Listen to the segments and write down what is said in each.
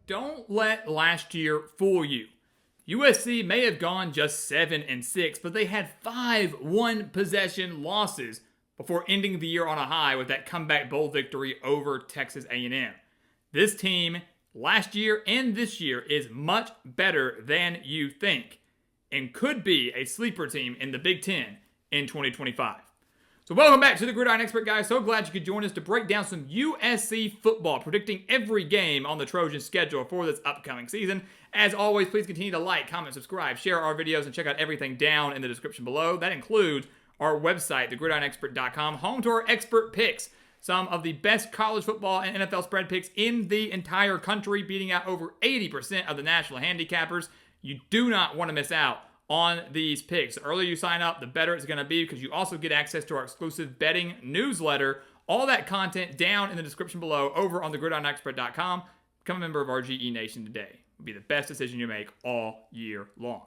Don't let last year fool you. USC may have gone just 7-6, but they had 5 one-possession losses before ending the year on a high with that comeback bowl victory over Texas A&M. This team last year and this year is much better than you think and could be a sleeper team in the Big Ten in 2025. So welcome back to the Gridiron Expert, guys. So glad you could join us to break down some USC football, predicting every game on the Trojan schedule for this upcoming season. As always, please continue to like, comment, subscribe, share our videos, and check out everything down in the description below. That includes our website, thegridironexpert.com, home to our expert picks. Some of the best college football and NFL spread picks in the entire country, beating out over 80% of the national handicappers. You do not want to miss out on these picks. The earlier you sign up, the better it's going to be because you also get access to our exclusive betting newsletter. All that content down in the description below over on thegridironexpert.com. Become a member of our GE Nation today. It will be the best decision you make all year long.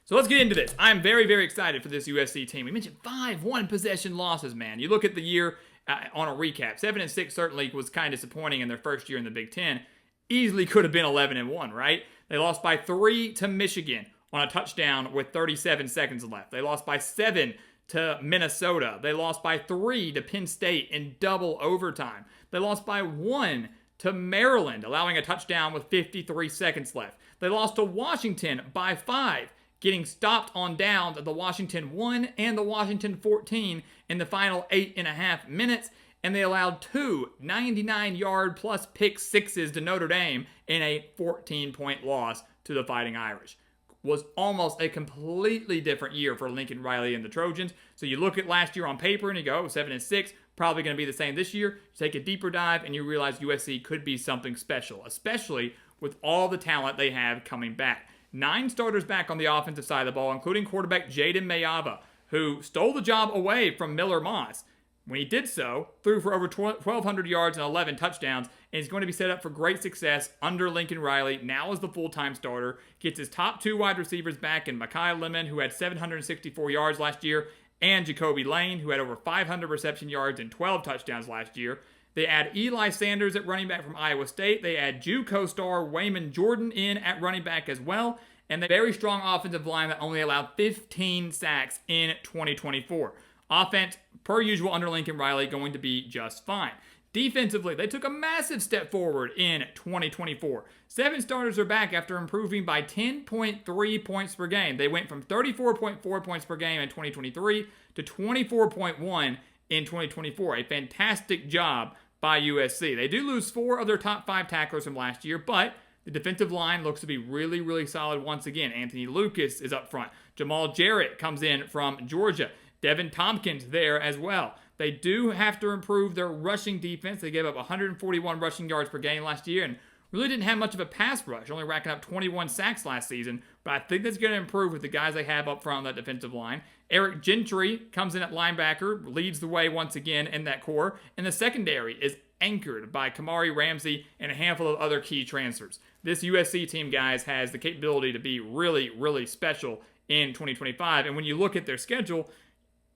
So let's get into this. I'm very, very excited for this USC team. We mentioned 5 one-possession losses, man. You look at the year on a recap. 7-6 certainly was kind of disappointing in their first year in the Big Ten. Easily could have been 11-1, right? They lost by 3 to Michigan on a touchdown with 37 seconds left. They lost by 7 to Minnesota. They lost by 3 to Penn State in double overtime. They lost by 1 to Maryland, allowing a touchdown with 53 seconds left. They lost to Washington by 5, getting stopped on downs at the Washington 1 and the Washington 14 in the final 8.5 minutes. And they allowed 2 99-yard plus pick sixes to Notre Dame in a 14-point loss to the Fighting Irish. Was almost a completely different year for Lincoln Riley and the Trojans. So you look at last year on paper and you go, 7-6, probably going to be the same this year. You take a deeper dive and you realize USC could be something special, especially with all the talent they have coming back. 9 starters back on the offensive side of the ball, including quarterback Jaden Mayava, who stole the job away from Miller Moss. When he did so, threw for over 1,200 yards and 11 touchdowns, and he's going to be set up for great success under Lincoln Riley, now as the full-time starter. Gets his top 2 wide receivers back in Mekhi Lemon, who had 764 yards last year, and Jacoby Lane, who had over 500 reception yards and 12 touchdowns last year. They add Eli Sanders at running back from Iowa State. They add JUCO star Wayman Jordan in at running back as well. And the very strong offensive line that only allowed 15 sacks in 2024. Offense, per usual under Lincoln Riley, going to be just fine. Defensively, they took a massive step forward in 2024. 7 starters are back after improving by 10.3 points per game. They went from 34.4 points per game in 2023 to 24.1 in 2024. A fantastic job by USC. They do lose 4 of their top 5 tacklers from last year, but the defensive line looks to be really, really solid once again. Anthony Lucas is up front. Jamal Jarrett comes in from Georgia. Devin Tompkins there as well. They do have to improve their rushing defense. They gave up 141 rushing yards per game last year and really didn't have much of a pass rush, only racking up 21 sacks last season. But I think that's going to improve with the guys they have up front on that defensive line. Eric Gentry comes in at linebacker, leads the way once again in that core. And the secondary is anchored by Kamari Ramsey and a handful of other key transfers. This USC team, guys, has the capability to be really, really special in 2025. And when you look at their schedule,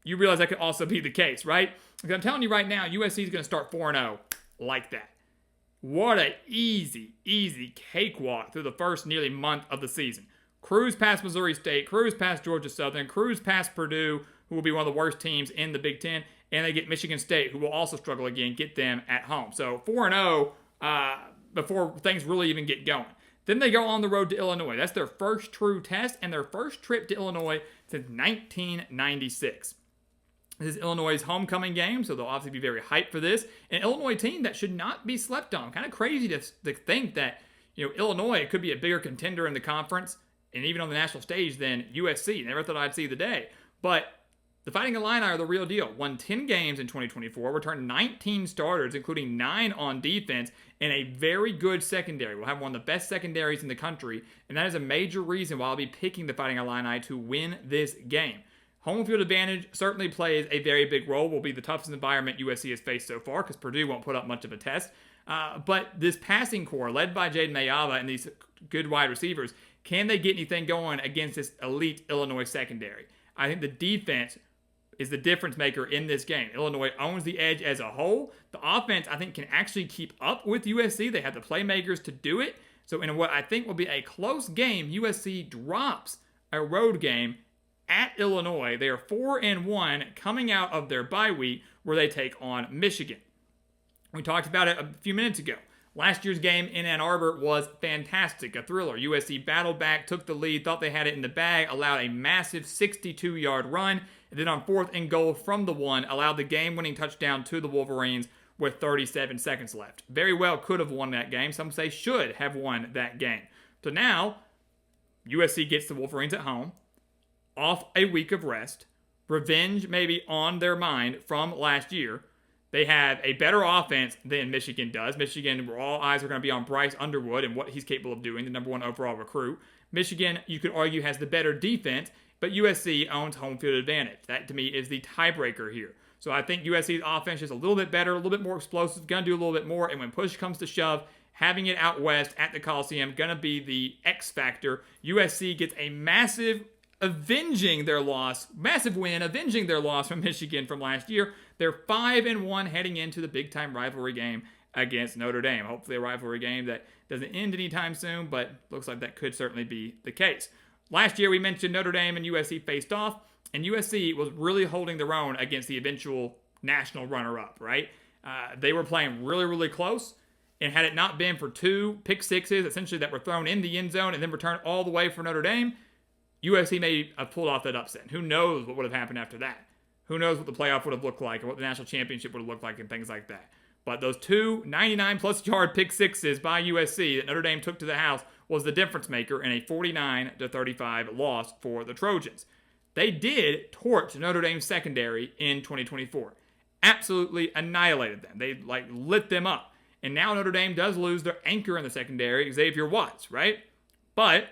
you realize that could also be the case, right? Because I'm telling you right now, USC is going to start 4-0 like that. What a easy cakewalk through the first nearly month of the season. Cruise past Missouri State, cruise past Georgia Southern, cruise past Purdue, who will be one of the worst teams in the Big Ten, and they get Michigan State, who will also struggle again, get them at home. So 4-0 before things really even get going. Then they go on the road to Illinois. That's their first true test and their first trip to Illinois since 1996. This is Illinois' homecoming game, so they'll obviously be very hyped for this. An Illinois team that should not be slept on. Kind of crazy to think that Illinois could be a bigger contender in the conference and even on the national stage than USC. Never thought I'd see the day. But the Fighting Illini are the real deal. Won 10 games in 2024, returned 19 starters, including 9 on defense, and a very good secondary. We'll have one of the best secondaries in the country, and that is a major reason why I'll be picking the Fighting Illini to win this game. Home field advantage certainly plays a very big role. Will be the toughest environment USC has faced so far because Purdue won't put up much of a test. But this passing core, led by Jaden Mayava and these good wide receivers, can they get anything going against this elite Illinois secondary? I think the defense is the difference maker in this game. Illinois owns the edge as a whole. The offense, I think, can actually keep up with USC. They have the playmakers to do it. So in what I think will be a close game, USC drops a road game at Illinois. They are 4-1 coming out of their bye week where they take on Michigan. We talked about it a few minutes ago. Last year's game in Ann Arbor was fantastic, a thriller. USC battled back, took the lead, thought they had it in the bag, allowed a massive 62-yard run, and then on 4th and goal from the 1, allowed the game-winning touchdown to the Wolverines with 37 seconds left. Very well could have won that game. Some say should have won that game. So now, USC gets the Wolverines at home, off a week of rest, revenge maybe on their mind from last year. They have a better offense than Michigan does. Michigan, where all eyes are going to be on Bryce Underwood and what he's capable of doing, the number 1 overall recruit. Michigan, you could argue, has the better defense, but USC owns home field advantage. That, to me, is the tiebreaker here. So I think USC's offense is a little bit better, a little bit more explosive, going to do a little bit more, and when push comes to shove, having it out west at the Coliseum, going to be the X factor. USC gets a massive win, avenging their loss from Michigan from last year. They're 5-1 heading into the big-time rivalry game against Notre Dame. Hopefully a rivalry game that doesn't end anytime soon, but looks like that could certainly be the case. Last year we mentioned Notre Dame and USC faced off, and USC was really holding their own against the eventual national runner-up, right? They were playing really, really close, and had it not been for 2 pick sixes, essentially that were thrown in the end zone and then returned all the way for Notre Dame, USC may have pulled off that upset. Who knows what would have happened after that? Who knows what the playoff would have looked like and what the national championship would have looked like and things like that. But those 2 99-plus yard pick sixes by USC that Notre Dame took to the house was the difference maker in a 49-35 loss for the Trojans. They did torch Notre Dame's secondary in 2024. Absolutely annihilated them. They lit them up. And now Notre Dame does lose their anchor in the secondary, Xavier Watts, right? But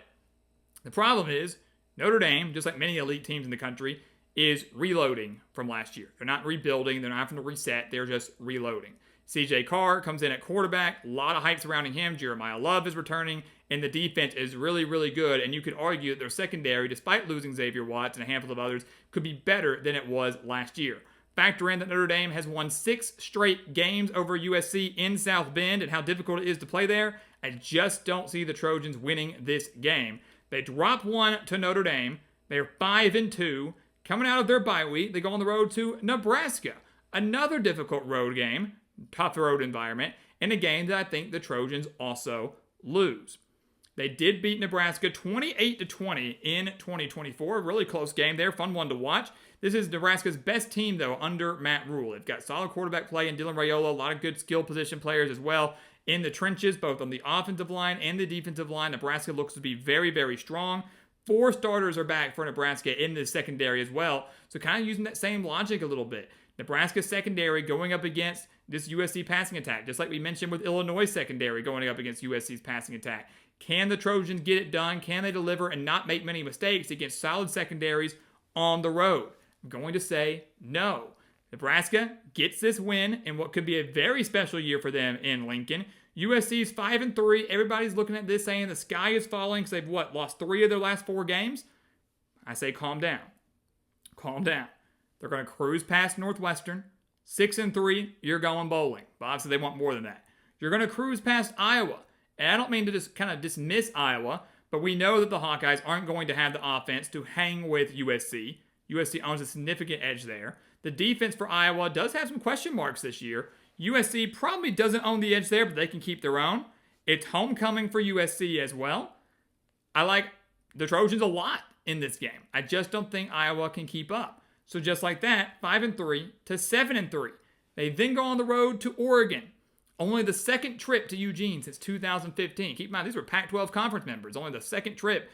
the problem is, Notre Dame, just like many elite teams in the country, is reloading from last year. They're not rebuilding. They're not having to reset. They're just reloading. C.J. Carr comes in at quarterback. A lot of hype surrounding him. Jeremiah Love is returning. And the defense is really, really good. And you could argue that their secondary, despite losing Xavier Watts and a handful of others, could be better than it was last year. Factor in that Notre Dame has won 6 straight games over USC in South Bend and how difficult it is to play there. I just don't see the Trojans winning this game. They drop 1 to Notre Dame. They're 5-2. Coming out of their bye week, they go on the road to Nebraska. Another difficult road game, tough road environment, and a game that I think the Trojans also lose. They did beat Nebraska 28-20 in 2024. A really close game there, fun one to watch. This is Nebraska's best team, though, under Matt Rule. They've got solid quarterback play in Dylan Raiola, a lot of good skill position players as well. In the trenches, both on the offensive line and the defensive line, Nebraska looks to be very, very strong. 4 starters are back for Nebraska in the secondary as well. So kind of using that same logic a little bit. Nebraska secondary going up against this USC passing attack, just like we mentioned with Illinois secondary going up against USC's passing attack. Can the Trojans get it done? Can they deliver and not make many mistakes against solid secondaries on the road? I'm going to say no. Nebraska gets this win in what could be a very special year for them in Lincoln. USC's 5-3. Everybody's looking at this saying the sky is falling because they've, lost 3 of their last 4 games? I say calm down. Calm down. They're going to cruise past Northwestern. 6-3, you're going bowling. But obviously they want more than that. You're going to cruise past Iowa. And I don't mean to just kind of dismiss Iowa, but we know that the Hawkeyes aren't going to have the offense to hang with USC. USC owns a significant edge there. The defense for Iowa does have some question marks this year. USC probably doesn't own the edge there, but they can keep their own. It's homecoming for USC as well. I like the Trojans a lot in this game. I just don't think Iowa can keep up. So just like that, 5-3 to 7-3. They then go on the road to Oregon. Only the second trip to Eugene since 2015. Keep in mind, these were Pac-12 conference members. Only the second trip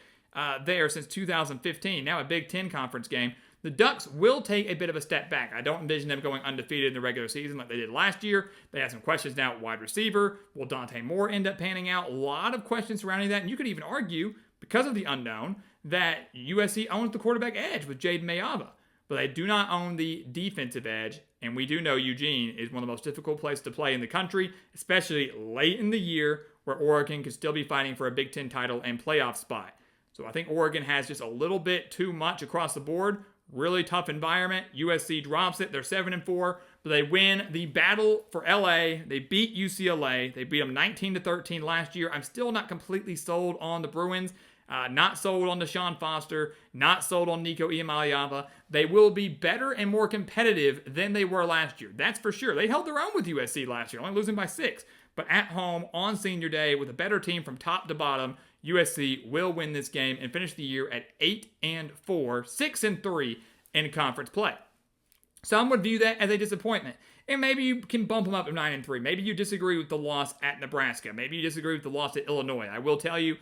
there since 2015. Now a Big Ten conference game. The Ducks will take a bit of a step back. I don't envision them going undefeated in the regular season like they did last year. They have some questions now at wide receiver. Will Dante Moore end up panning out? A lot of questions surrounding that. And you could even argue, because of the unknown, that USC owns the quarterback edge with Jaden Mayava. But they do not own the defensive edge. And we do know Eugene is one of the most difficult places to play in the country, especially late in the year where Oregon could still be fighting for a Big Ten title and playoff spot. So I think Oregon has just a little bit too much across the board. Really tough environment. USC drops it. They're 7-4, but they win the battle for LA. They beat UCLA. They beat them 19-13 last year. I'm still not completely sold on the Bruins. Not sold on Deshaun Foster. Not sold on Nico Iamaleava. They will be better and more competitive than they were last year. That's for sure. They held their own with USC last year, only losing by 6. But at home on senior day with a better team from top to bottom, USC will win this game and finish the year at 8-4, 6-3 in conference play. Some would view that as a disappointment. And maybe you can bump them up to 9-3. Maybe you disagree with the loss at Nebraska. Maybe you disagree with the loss at Illinois. I will tell you,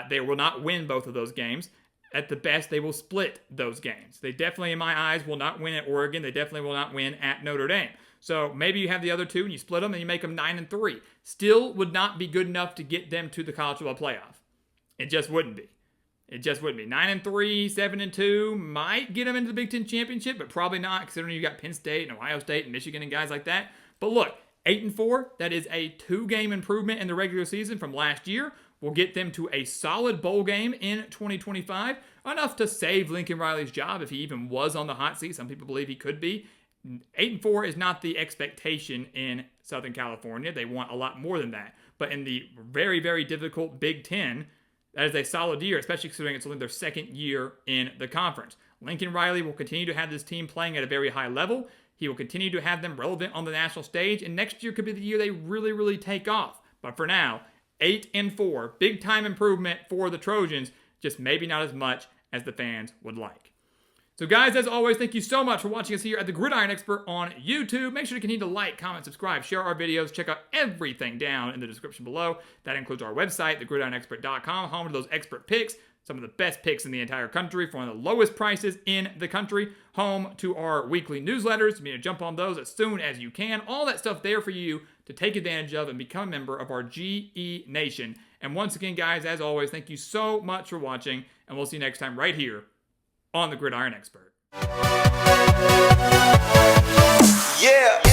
they will not win both of those games. At the best, they will split those games. They definitely, in my eyes, will not win at Oregon. They definitely will not win at Notre Dame. So maybe you have the other two and you split them and you make them 9-3. Still would not be good enough to get them to the college football playoff. It just wouldn't be. It just wouldn't be. 9-3, 7-2 might get them into the Big Ten championship, but probably not, considering you got Penn State and Ohio State and Michigan and guys like that. But look, 8-4, that is a 2-game improvement in the regular season from last year. Will get them to a solid bowl game in 2025, enough to save Lincoln Riley's job if he even was on the hot seat. Some people believe he could be. 8-4 is not the expectation in Southern California. They want a lot more than that. But in the very, very difficult Big Ten, that is a solid year, especially considering it's only their second year in the conference. Lincoln Riley will continue to have this team playing at a very high level. He will continue to have them relevant on the national stage, and next year could be the year they really, really take off. But for now, 8-4, big time improvement for the Trojans, just maybe not as much as the fans would like. So guys, as always, thank you so much for watching us here at the Gridiron Expert on YouTube. Make sure to continue to like, comment, subscribe, share our videos. Check out everything down in the description below. That includes our website, thegridironexpert.com, home to those expert picks, some of the best picks in the entire country for one of the lowest prices in the country. Home to our weekly newsletters. You need to jump on those as soon as you can. All that stuff there for you to take advantage of and become a member of our GE Nation. And once again, guys, as always, thank you so much for watching, and we'll see you next time right here on the Gridiron Expert. Yeah.